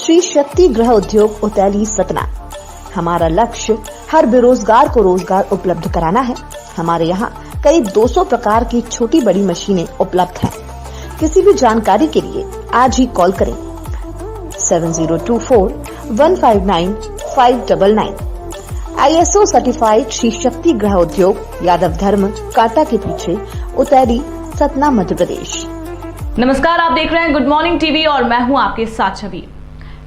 श्री शक्ति गृह उद्योग उतैली सतना। हमारा लक्ष्य हर बेरोजगार को रोजगार उपलब्ध कराना है। हमारे यहाँ करीब 200 प्रकार की छोटी बड़ी मशीनें उपलब्ध हैं। किसी भी जानकारी के लिए आज ही कॉल करें 7024-159-599। ISO सर्टिफाइड श्री शक्ति गृह उद्योग यादव धर्म कांटा के पीछे उतैली सतना मध्य प्रदेश। नमस्कार, आप देख रहे हैं गुड मॉर्निंग टीवी और मैं हूं आपके साथ छवि।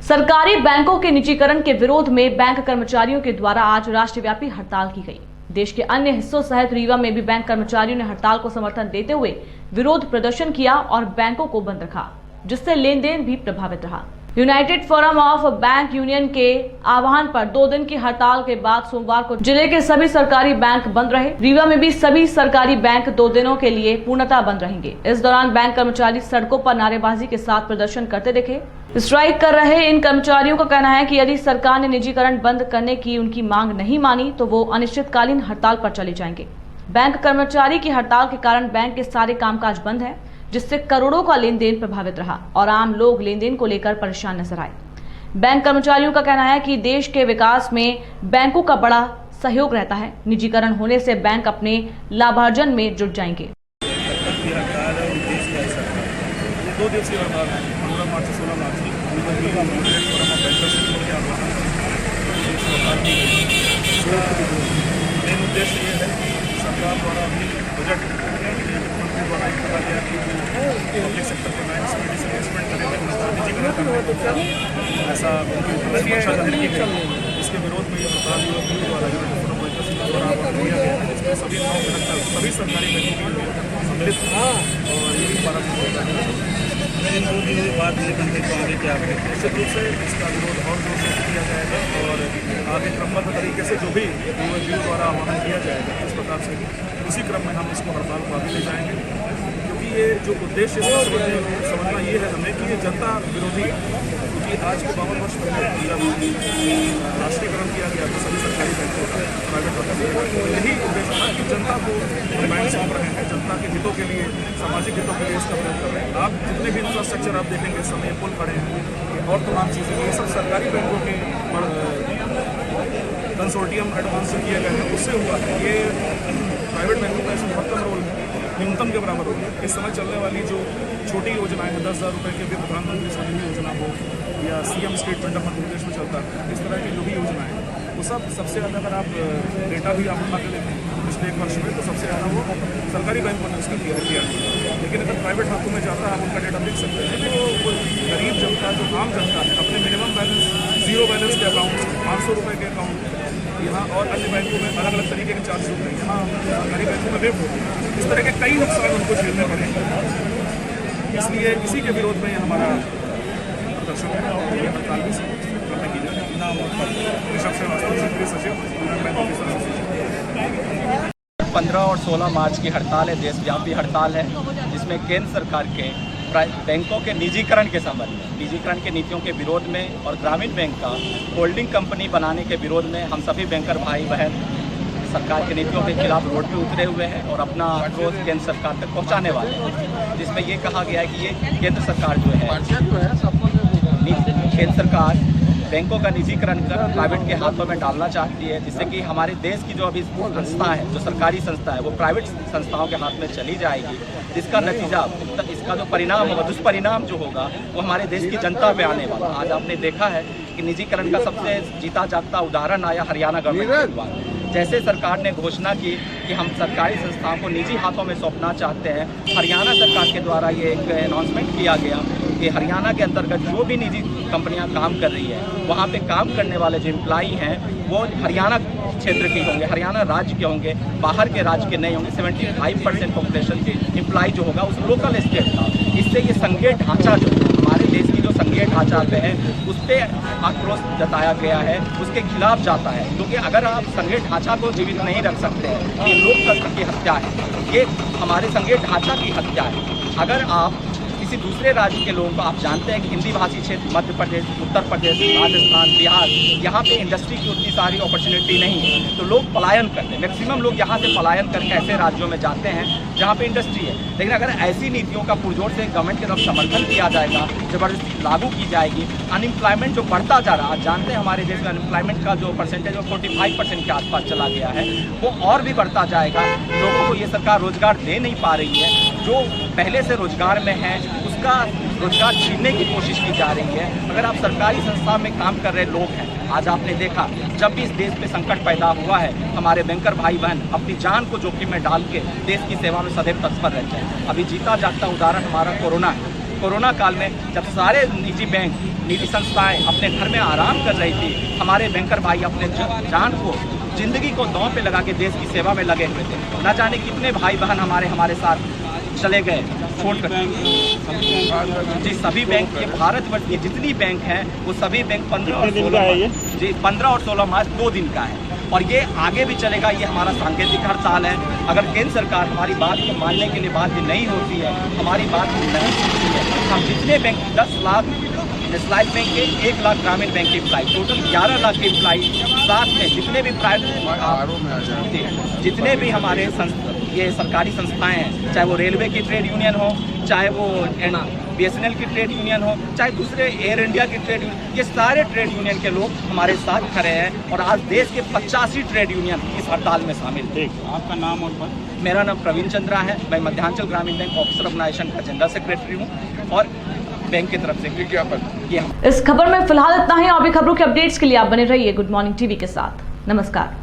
सरकारी बैंकों के निजीकरण के विरोध में बैंक कर्मचारियों के द्वारा आज राष्ट्रव्यापी हड़ताल की गई। देश के अन्य हिस्सों सहित रीवा में भी बैंक कर्मचारियों ने हड़ताल को समर्थन देते हुए विरोध प्रदर्शन किया और बैंकों को बंद रखा, जिससे लेन देन भी प्रभावित रहा। United forum of bank union के आह्वान पर 2 दिन की हड़ताल के बाद सोमवार को जिले के सभी सरकारी बैंक बंद रहे। रीवा में भी सभी सरकारी बैंक 2 दिनों के लिए पूर्णतः बंद रहेंगे। इस दौरान बैंक कर्मचारी सड़कों पर नारेबाजी के साथ प्रदर्शन करते दिखे। स्ट्राइक कर रहे इन कर्मचारियों का कहना है कि यदि सरकार ने निजीकरण बंद करने की उनकी मांग नहीं मानी तो वो अनिश्चितकालीन हड़ताल पर चले जाएंगे। बैंक कर्मचारी की हड़ताल के कारण बैंक के सारे कामकाज बंद है, जिससे करोड़ों का लेन देन प्रभावित रहा और आम लोग लेन देन को लेकर परेशान नजर आए। बैंक कर्मचारियों का कहना है कि देश के विकास में बैंकों का बड़ा सहयोग रहता है। निजीकरण होने से बैंक अपने लाभार्जन में जुट जाएंगे। 2 दिवसीय हड़ताल है 15 मार्च से 16 मार्च मेन उद्देश्य ये है कि सरकार द्वारा अभी बजट मुख्यमंत्री द्वारा एक कहा गया कि पब्लिक सेक्टर के बैंक्स में डिसइन्वेस्टमेंट करेंगे, निजीकरण करेंगे, ऐसा उनकी इच्छा जाहिर की गई। इसके विरोध में ये हड़ताल द्वारा किया गया है, जिसमें सभी सभी सरकारी बैंकों की सम्मिलित और यही हमारा बात करने को आगे क्या है। निश्चित रूप से इसका विरोध और जोर से किया जाएगा और आगे क्रमबद्ध तरीके से जो भी यूएनजीओ द्वारा आह्वान किया जाएगा इस प्रकार से उसी क्रम में हम इसको हड़ताल को आगे ले जाएंगे, क्योंकि ये जो उद्देश्य समझना ये है हमें कि ये जनता विरोधी है। क्योंकि आज के 52 वर्ष पहले जब राष्ट्रीयकरण किया गया तो सभी सरकारी बैंकों का प्राइवेट बैंक यही उद्देश्य था कि जनता को बैंक सौंप रहे हैं, जनता के हितों के लिए, सामाजिक हितों के लिए इसका प्रयोग कर रहे हैं। आप जितने भी इंफ्रास्ट्रक्चर आप देखेंगे इस समय पुल खड़े हैं और तमाम चीज़ें, ये सब सरकारी बैंकों के कंसोर्टियम एडवांस से किए गए हैं, उससे हुआ है। ये प्राइवेट बैंकों का इसमें महत्वपूर्ण रोल न्यूनतम के बराबर होगी। इस समय चलने वाली जो छोटी योजनाएं हैं 10,000 रुपये के भी प्रधानमंत्री स्वनिधि योजना हो या CM state fund Madhya Pradesh में चलता है, इस तरह की जो भी योजनाएं वो सब सबसे ज़्यादा अगर आप डेटा भी आप उठा के देखें पिछले 1 वर्ष में तो सबसे ज़्यादा वो सरकारी बैंकों ने उसका किया। लेकिन अगर प्राइवेट हाथों में जाता है आप उनका डेटा देख सकते हैं तो वो गरीब जनता जो आम जनता है अपने मिनिमम बैलेंस 0 बैलेंस के अकाउंट 500 रुपये के अकाउंट यहाँ और अन्य बैंकों में अलग अलग तरीके के चार्ज होते हैं, यहाँ सरकारी बैंकों में वेब होते हैं। इस तरह के कई नुकसान उनको झेलने पड़ेंगे। इसलिए इसी के विरोध में हमारा प्रदर्शन है और ये हड़ताल भी करने की जाए। ऋषभ श्रीवास्तव क्षेत्रीय सचिव बैंक ऑफिसर एसोसिएशन। 15 और 16 मार्च की हड़ताल है, देशव्यापी हड़ताल है, जिसमें केंद्र सरकार के बैंकों के निजीकरण के संबंध में, निजीकरण की नीतियों के विरोध में और ग्रामीण बैंक का होल्डिंग कंपनी बनाने के विरोध में हम सभी बैंकर भाई बहन सरकार की नीतियों के खिलाफ रोड पे उतरे हुए हैं और अपना विरोध केंद्र सरकार तक पहुंचाने वाले हैं, जिसमें ये कहा गया है कि ये केंद्र सरकार जो है केंद्र सरकार बैंकों का निजीकरण कर प्राइवेट के हाथों में डालना चाहती है, जिससे कि हमारे देश की जो अभी संस्था है, जो सरकारी संस्था है, वो प्राइवेट संस्थाओं के हाथ में चली जाएगी, जिसका नतीजा, इसका जो परिणाम होगा, दुष्परिणाम जो होगा वो हमारे देश की जनता पे आने वाला। आज आपने देखा है कि निजीकरण का सबसे जीता जागता उदाहरण आया हरियाणा गवर्नमेंट के द्वारा। जैसे सरकार ने घोषणा की कि हम सरकारी संस्थाओं को निजी हाथों में सौंपना चाहते हैं, हरियाणा सरकार के द्वारा ये एक अनाउंसमेंट किया गया कि हरियाणा के अंतर्गत जो भी निजी कंपनियां काम कर रही है वहाँ पे काम करने वाले जो एम्प्लॉई हैं वो हरियाणा क्षेत्र के होंगे, हरियाणा राज्य के होंगे, बाहर के राज्य के नहीं होंगे। 75% पॉपुलेशन के एम्प्लॉई जो होगा उस लोकल स्टेट का। इससे ये संघीय ढांचा जो हमारे देश की जो संघीय ढांचा पे है उस पर आक्रोश जताया गया है, उसके खिलाफ जाता है। क्योंकि अगर आप संघीय ढांचा को जीवित नहीं रख सकते हैं, ये लोकतंत्र की हत्या है, ये हमारे संघीय ढांचा की हत्या है। अगर आप किसी दूसरे राज्य के लोगों को, आप जानते हैं कि हिंदी भाषी क्षेत्र मध्य प्रदेश, उत्तर प्रदेश, राजस्थान, बिहार, यहाँ पे इंडस्ट्री की उतनी सारी अपॉर्चुनिटी नहीं है, तो लोग पलायन करते हैं। मैक्सिमम लोग यहाँ से पलायन करके ऐसे राज्यों में जाते हैं जहाँ पे इंडस्ट्री है। लेकिन अगर ऐसी नीतियों का पुरजोर से गवर्नमेंट की तरफ समर्थन किया जाएगा, ज़बरदस्ती लागू की जाएगी, अनएम्प्लॉयमेंट जो बढ़ता जा रहा है, आप जानते हैं हमारे देश में अनएम्प्लॉयमेंट का जो परसेंटेज है 45% के आसपास चला गया है, वो और भी बढ़ता जाएगा। लोगों को ये सरकार रोजगार दे नहीं पा रही है, जो पहले से रोजगार में है उसका रोजगार छीनने की कोशिश की जा रही है। अगर आप सरकारी संस्था में काम कर रहे लोग हैं, आज आपने देखा जब भी इस देश पे संकट पैदा हुआ है, हमारे बैंकर भाई बहन अपनी जान को जोखिम में डाल के देश की सेवा में सदैव तत्पर रहते हैं। अभी जीता जागता उदाहरण हमारा कोरोना है। कोरोना काल में जब सारे निजी बैंक, निजी संस्थाएं अपने घर में आराम कर रही थी, हमारे बैंकर भाई अपने जान को, जिंदगी को दांव पे लगा के देश की सेवा में लगे हुए थे। न जाने कितने भाई बहन हमारे साथ चले गए छोड़कर। जी, सभी बैंक के भारतवर्ष के जितनी बैंक हैं वो सभी बैंक 15 और 16 मार्च 2 दिन का है, और ये आगे भी चलेगा। ये हमारा सांकेतिक हड़ताल है। अगर केंद्र सरकार हमारी बात को मानने के लिए बाध्य नहीं होती है, हमारी बात नहीं सुनती है, हम जितने बैंक 10 लाख नेशनलाइज बैंक के 1 लाख ग्रामीण बैंक के एम्प्लाई, टोटल 11 लाख के एम्प्लाई, साथ में जितने भी प्राइवेट, जितने भी हमारे ये सरकारी संस्थाएं हैं, चाहे वो रेलवे की ट्रेड यूनियन हो, चाहे वो BSNL की ट्रेड यूनियन हो, चाहे दूसरे एयर इंडिया की ट्रेड यूनियन, ये सारे ट्रेड यूनियन के लोग हमारे साथ खड़े हैं, और आज देश के 85 ट्रेड यूनियन इस हड़ताल में शामिल थे। आपका नाम और पद? मेरा नाम प्रवीण चंद्रा है। मैं मध्यांचल ग्रामीण बैंक ऑफिसर ऑर्गेनाइजेशन का जनरल सेक्रेटरी हूँ, और बैंक की तरफ से क्या पद? इस खबर में फिलहाल इतना ही। और भी खबरों के अपडेट्स के लिए आप बने रहिए गुड मॉर्निंग टीवी के साथ। नमस्कार।